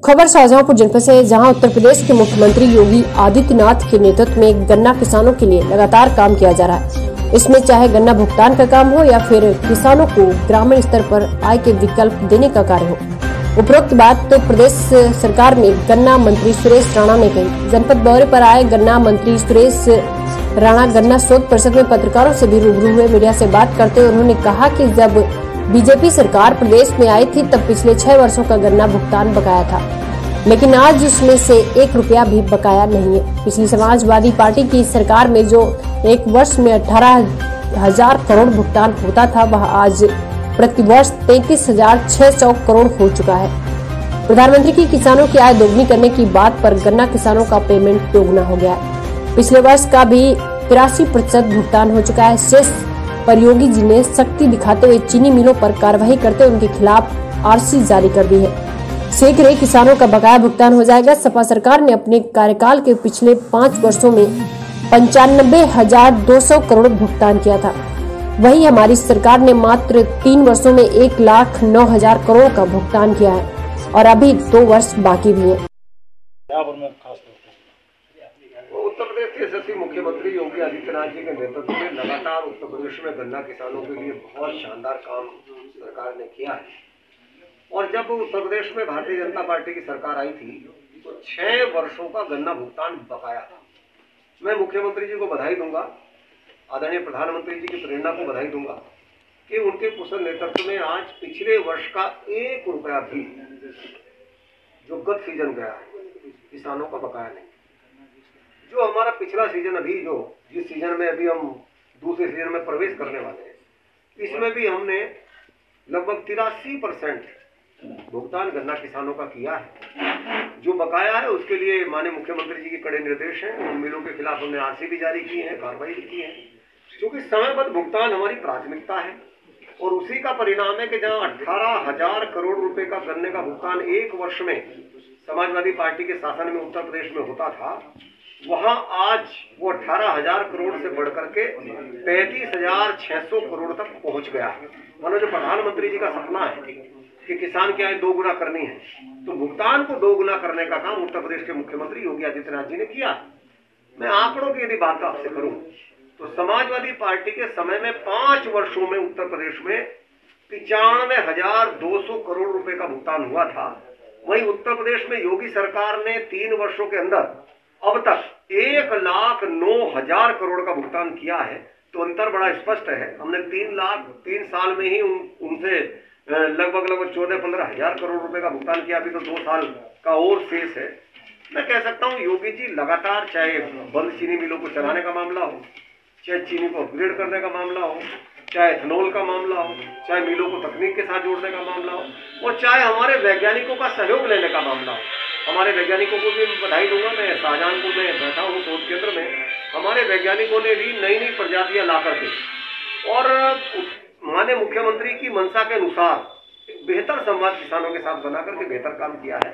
खबर शाहजहांपुर जनपद से है, जहां उत्तर प्रदेश के मुख्यमंत्री योगी आदित्यनाथ के नेतृत्व में गन्ना किसानों के लिए लगातार काम किया जा रहा है। इसमें चाहे गन्ना भुगतान का काम हो या फिर किसानों को ग्रामीण स्तर पर आय के विकल्प देने का कार्य हो। उपरोक्त बात तो प्रदेश सरकार में गन्ना मंत्री सुरेश राणा ने कही। जनपद दौरे पर आए गन्ना मंत्री सुरेश राणा गन्ना शोध परिषद में पत्रकारों से भी रूबरू हुए। मीडिया से बात करते हुए उन्होंने कहा कि जब बीजेपी सरकार प्रदेश में आई थी तब पिछले 6 वर्षों का गन्ना भुगतान बकाया था, लेकिन आज उसमें से 1 रुपया भी बकाया नहीं है। पिछली समाजवादी पार्टी की सरकार में जो एक वर्ष में 18,000 करोड़ भुगतान होता था, वह आज प्रतिवर्ष 33,600 करोड़ हो चुका है। प्रधानमंत्री की किसानों की आय दोगुनी करने की बात पर गन्ना किसानों का पेमेंट दोगुना हो गया है। पिछले वर्ष का भी 83% भुगतान हो चुका है। शेष पर योगी जी ने सख्ती दिखाते हुए चीनी मिलों पर कार्रवाई करते हुए उनके खिलाफ आरसी जारी कर दी है। शीघ्र ही किसानों का बकाया भुगतान हो जाएगा। सपा सरकार ने अपने कार्यकाल के पिछले 5 वर्षों में 95,200 करोड़ भुगतान किया था। वहीं हमारी सरकार ने मात्र 3 वर्षों में 1,09,000 करोड़ का भुगतान किया है और अभी 2 वर्ष बाकी भी है। उत्तर प्रदेश के यशस्वी मुख्यमंत्री योगी आदित्यनाथ जी के नेतृत्व में लगातार उत्तर प्रदेश में गन्ना किसानों के लिए बहुत शानदार काम सरकार ने किया है। और जब उत्तर प्रदेश में भारतीय जनता पार्टी की सरकार आई थी तो 6 वर्षों का गन्ना भुगतान बकाया था। मैं मुख्यमंत्री जी को बधाई दूंगा, आदरणीय प्रधानमंत्री जी की प्रेरणा को बधाई दूंगा कि उनके कुशल नेतृत्व में आज पिछले वर्ष का 1 रुपया भी जो गत सीजन गया है किसानों का बकाया नहीं। जो हमारा पिछला सीजन अभी जो जिस सीजन में अभी हम दूसरे सीजन में प्रवेश करने वाले हैं, इसमें भी हमने लगभग 83% भुगतान गन्ना किसानों का किया है। जो बकाया है उसके लिए माननीय मुख्यमंत्री जी के कड़े निर्देश हैं। उन मिलों के खिलाफ हमने आरसी भी जारी की है, कार्रवाई भी की है, क्योंकि समयबद्ध भुगतान हमारी प्राथमिकता है। और उसी का परिणाम है कि जहां 18,000 करोड़ रुपए का गन्ने का भुगतान 1 वर्ष में समाजवादी पार्टी के शासन में उत्तर प्रदेश में होता था, वहां आज वो 18,000 करोड़ से बढ़कर के 33,600 करोड़ तक पहुंच गया है। मानो जो प्रधानमंत्री जी का सपना है कि किसान की आय 2 गुना करनी है, तो भुगतान को 2 गुना करने का काम उत्तर प्रदेश के मुख्यमंत्री योगी आदित्यनाथ जी ने किया। मैं आंकड़ों की यदि बात आपसे करूं तो समाजवादी पार्टी के समय में 5 वर्षों में उत्तर प्रदेश में 95,200 करोड़ रुपए का भुगतान हुआ था। वहीं उत्तर प्रदेश में योगी सरकार ने 3 वर्षों के अंदर अब तक 1,09,000 करोड़ का भुगतान किया है। तो अंतर बड़ा स्पष्ट है। हमने 3 साल में ही उनसे लगभग 14-15 हजार करोड़ रुपए का भुगतान किया। अभी तो 2 साल का और शेष है। मैं कह सकता हूं योगी जी लगातार, चाहे बंद चीनी मिलों को चलाने का मामला हो, चाहे चीनी को अपग्रेड करने का मामला हो, चाहे एथेनॉल का मामला हो, चाहे मिलों को तकनीक के साथ जोड़ने का मामला हो, और चाहे हमारे वैज्ञानिकों का सहयोग लेने का मामला हो। हमारे वैज्ञानिकों को भी बधाई दूंगा। मैं शाहजहांपुर में बैठा हूँ शोध केंद्र में, हमारे वैज्ञानिकों ने भी नई नई प्रजातियां ला करके और माननीय मुख्यमंत्री की मंशा के अनुसार बेहतर संवाद किसानों के साथ बना करके बेहतर काम किया है।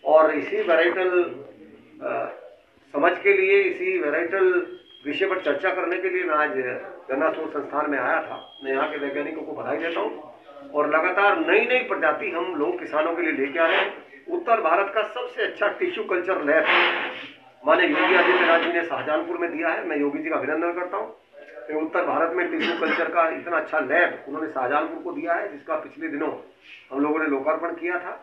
और इसी वैराइटल समझ के लिए, इसी वैराइटल विषय पर चर्चा करने के लिए मैं आज गन्ना शोध संस्थान में आया था। मैं यहाँ के वैज्ञानिकों को बधाई देता हूँ और लगातार नई नई प्रजाति हम लोग किसानों के लिए लेके आ रहे हैं। उत्तर भारत का सबसे अच्छा टिश्यू कल्चर लैब माननीय योगी आदित्यनाथ जी ने शाहजहांपुर में दिया है। मैं योगी जी का अभिनंदन करता हूँ कि उत्तर भारत में टिश्यू कल्चर का इतना अच्छा लैब उन्होंने शाहजहांपुर को दिया है, जिसका पिछले दिनों हम लोगों ने लोकार्पण किया था।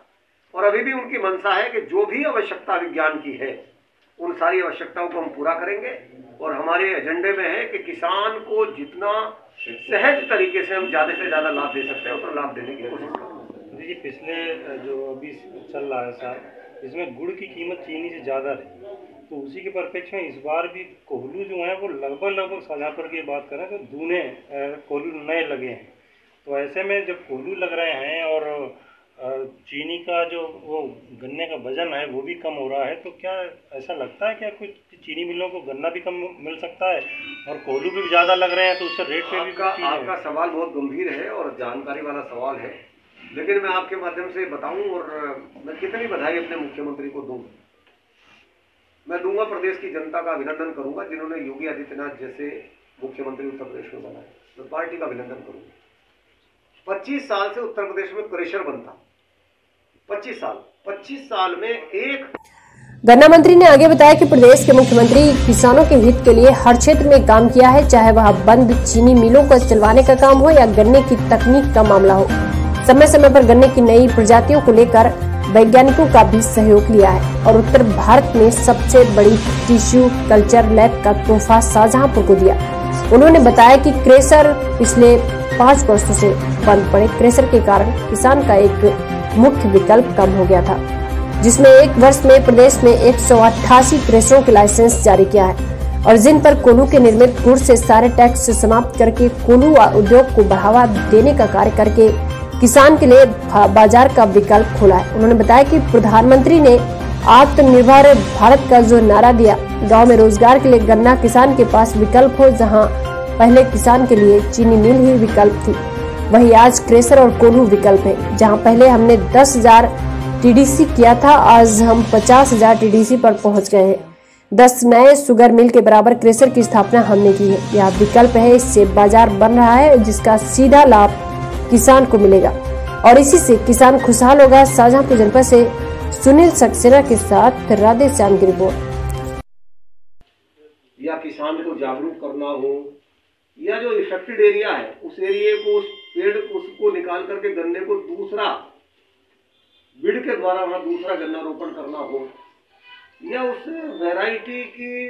और अभी भी उनकी मंशा है कि जो भी आवश्यकता विज्ञान की है उन सारी आवश्यकताओं को हम पूरा करेंगे। और हमारे एजेंडे में है कि किसान को जितना सहज तरीके से हम ज़्यादा से ज़्यादा लाभ दे सकते हैं उतना लाभ देने की कोशिश करेंगे। देखिए, पिछले जो अभी चल रहा है साल, इसमें गुड़ की कीमत चीनी से ज़्यादा रही, तो उसी के परिप्रेक्ष्य में इस बार भी कोल्हू जो है वो लगभग शाहजहांपुर की बात करें तो दूने कोल्हू नए लगे हैं। तो ऐसे में जब कोल्हू लग रहे हैं और चीनी का जो वो गन्ने का वजन है वो भी कम हो रहा है, तो क्या ऐसा लगता है क्या कुछ चीनी मिलों को गन्ना भी कम मिल सकता है और कोल्हू भी ज़्यादा लग रहे हैं तो उससे रेट पे भी? आपका सवाल बहुत गंभीर है और जानकारी वाला सवाल है, लेकिन मैं आपके माध्यम से बताऊं और मैं कितनी बधाई अपने मुख्यमंत्री को दूं। मैं दूंगा, प्रदेश की जनता का अभिनंदन करूंगा जिन्होंने योगी आदित्यनाथ जैसे मुख्यमंत्री उत्तर प्रदेश में बनाए। मैं पार्टी का अभिनंदन करूंगा। 25 साल से उत्तर प्रदेश में क्रशर बनता, 25 साल में एक। गन्ना मंत्री ने आगे बताया कि प्रदेश के मुख्यमंत्री किसानों के हित के लिए हर क्षेत्र में काम किया है, चाहे वह बंद चीनी मिलों को चलवाने का काम हो या गन्ने की तकनीक का मामला हो। समय समय पर गन्ने की नई प्रजातियों को लेकर वैज्ञानिकों का भी सहयोग लिया है और उत्तर भारत में सबसे बड़ी टिश्यू कल्चर लैब का तोहफा शाहजहांपुर को दिया। उन्होंने बताया कि क्रेशर पिछले 5 वर्षों से बंद पड़े क्रेशर के कारण किसान का एक मुख्य विकल्प कम हो गया था, जिसमें एक वर्ष में प्रदेश में 188 क्रेशरों के लाइसेंस जारी किया है और जिन पर कोल्हू के निर्मित गुड़ से सारे टैक्स समाप्त करके कोल्हू उद्योग को बढ़ावा देने का कार्य करके किसान के लिए बाजार का विकल्प खोला है। उन्होंने बताया कि प्रधानमंत्री ने आत्मनिर्भर भारत का जो नारा दिया, गांव में रोजगार के लिए गन्ना किसान के पास विकल्प हो, जहां पहले किसान के लिए चीनी मिल ही विकल्प थी, वही आज क्रेशर और कोल्हू विकल्प है। जहां पहले हमने 10,000 टीडीसी किया था, आज हम 50,000 टीडीसी पर पहुंच गए हैं। 10 नए शुगर मिल के बराबर क्रेशर की स्थापना हमने की है। यह विकल्प है, इससे बाजार बन रहा है जिसका सीधा लाभ किसान को मिलेगा और इसी से किसान खुशहाल होगा। शाहजहांपुर जनपद से सुनील सक्सेना के साथ राधे श्याम की रिपोर्ट। या किसान को जागरूक करना हो या जो इफेक्टेड एरिया है उस एरिया को, उस पेड़ उसको निकाल करके गन्ने को दूसरा बिड के द्वारा वहां दूसरा गन्ना रोपण करना हो या उस वैरायटी की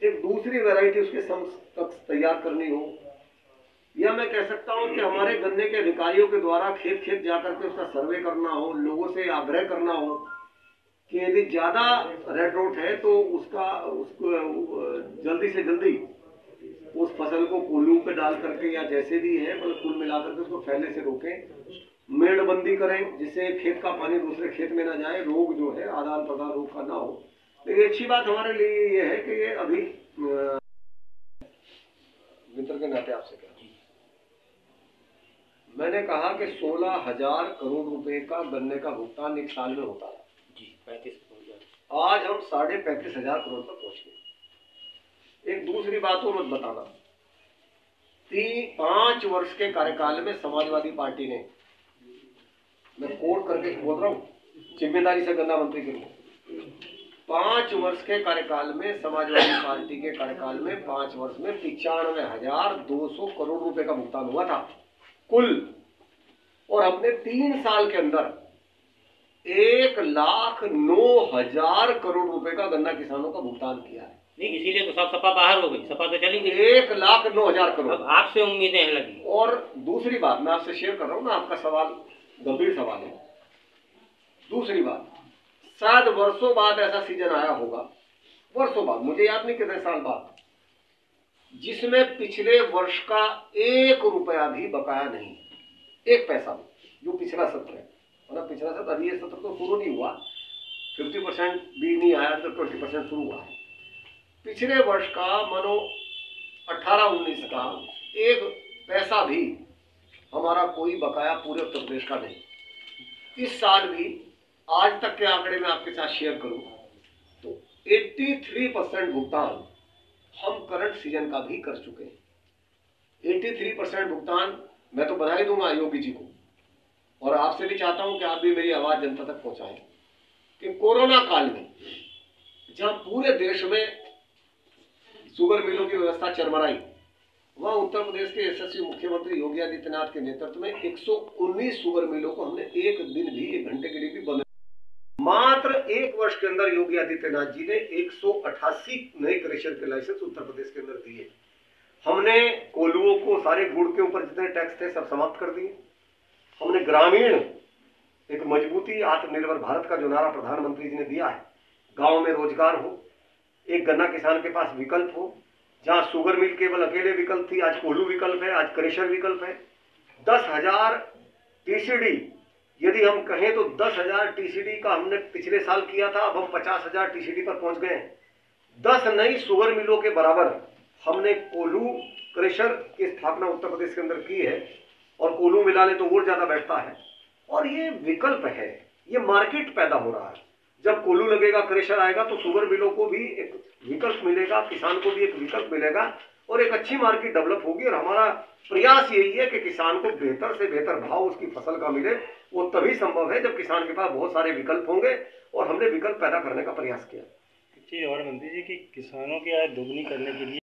एक दूसरी वैरायटी उसके तक तैयार करनी हो, या मैं कह सकता हूं कि हमारे गन्ने के अधिकारियों के द्वारा खेत खेत जाकर के उसका सर्वे करना हो, लोगों से आग्रह करना हो कि यदि ज्यादा रेड रोट है तो उसको जल्दी से जल्दी उस फसल को कोल्हू पे डाल करके या जैसे भी है मतलब कुल मिलाकर के उसको फैलने से रोकें, मेड़बंदी करें जिससे खेत का पानी दूसरे खेत में ना जाए, रोग जो है आदान प्रदान रोग का ना हो। लेकिन अच्छी बात हमारे लिए ये है कि ये अभी मित्र के नाते आपसे क्या मैंने कहा कि 16,000 करोड़ रुपए का गन्ने का भुगतान एक साल में होता है जी, 35 आज हम 35,500 करोड़ तक पहुंच गए। एक दूसरी बात और मत बताना, 5 वर्ष के कार्यकाल में समाजवादी पार्टी ने, मैं कोट करके बोल रहा हूँ जिम्मेदारी से गन्ना मंत्री के लिए, 5 वर्ष के कार्यकाल में समाजवादी पार्टी के कार्यकाल में 5 वर्ष में 95,200 करोड़ रुपए का भुगतान हुआ था कुल, और हमने 3 साल के अंदर 1,09,000 करोड़ रुपए का गन्ना किसानों का भुगतान किया है। नहीं, इसीलिए तो सब सपा बाहर हो गई, सपा तो चली गई। 1,09,000 करोड़। अब आपसे उम्मीदें लगी। और दूसरी बात मैं आपसे शेयर कर रहा हूँ ना, आपका सवाल गंभीर सवाल है। दूसरी बात, शायद वर्षों बाद ऐसा सीजन आया होगा, वर्षों बाद, मुझे याद नहीं कितने साल बाद, जिसमें पिछले वर्ष का 1 रुपया भी बकाया नहीं, 1 पैसा भी, जो पिछला सत्र है, मतलब पिछला सत्र, अभी ये सत्र तो शुरू नहीं हुआ, 50% भी नहीं आया तो 20% शुरू हुआ है। पिछले वर्ष का मानो 18-19 का 1 पैसा भी हमारा कोई बकाया पूरे उत्तर प्रदेश का नहीं। इस साल भी आज तक के आंकड़े में आपके साथ शेयर करूं तो 83% भुगतान हम करंट सीजन का भी कर चुके हैं। 83% भुगतान मैं तो बधाई दूंगा योगी जी को, और आपसे भी चाहता हूं कि आप भी मेरी आवाज जनता तक पहुंचाएं कि कोरोना काल में जहां पूरे देश में शुगर मिलों की व्यवस्था चरमराई, वहां उत्तर प्रदेश के यशस्वी मुख्यमंत्री योगी आदित्यनाथ के नेतृत्व में 119 शुगर मिलों को हमने एक दिन भी, 1 घंटे के लिए भी बंद, मात्र 1 वर्ष के अंदर योगी आदित्यनाथ जी ने 188 नए क्रेशर के लाइसेंस उत्तर प्रदेश के अंदर दिए। हमने कोल्हुओं को सारे गुड़ के ऊपर जितने टैक्स थे सब समाप्त कर दिए। हमने ग्रामीण एक मजबूती आत्मनिर्भर भारत का जो नारा प्रधानमंत्री जी ने दिया है, गांव में रोजगार हो, एक गन्ना किसान के पास विकल्प हो, जहां शुगर मिल केवल अकेले विकल्प थी, आज कोल्हू विकल्प है, आज क्रेशर विकल्प है। 10,000 टीसीडी, यदि हम कहें तो 10,000 टीसीडी का हमने पिछले साल किया था, अब हम 50,000 टीसीडी पर पहुंच गए। 10 नई शुगर मिलों के बराबर हमने कोल्हू क्रेशर की स्थापना उत्तर प्रदेश के अंदर की है, और कोल्हू मिला ले तो और ज्यादा बैठता है। और ये विकल्प है, ये मार्केट पैदा हो रहा है। जब कोल्हू लगेगा, क्रेशर आएगा, तो शुगर मिलों को भी एक विकल्प मिलेगा, किसान को भी एक विकल्प मिलेगा, और एक अच्छी मार्केट डेवलप होगी। और हमारा प्रयास यही है कि किसान को बेहतर से बेहतर भाव उसकी फसल का मिले। वो तभी संभव है जब किसान के पास बहुत सारे विकल्प होंगे, और हमने विकल्प पैदा करने का प्रयास किया। एक चीज़ और मंत्री जी कि किसानों की आय दोगुनी करने के लिए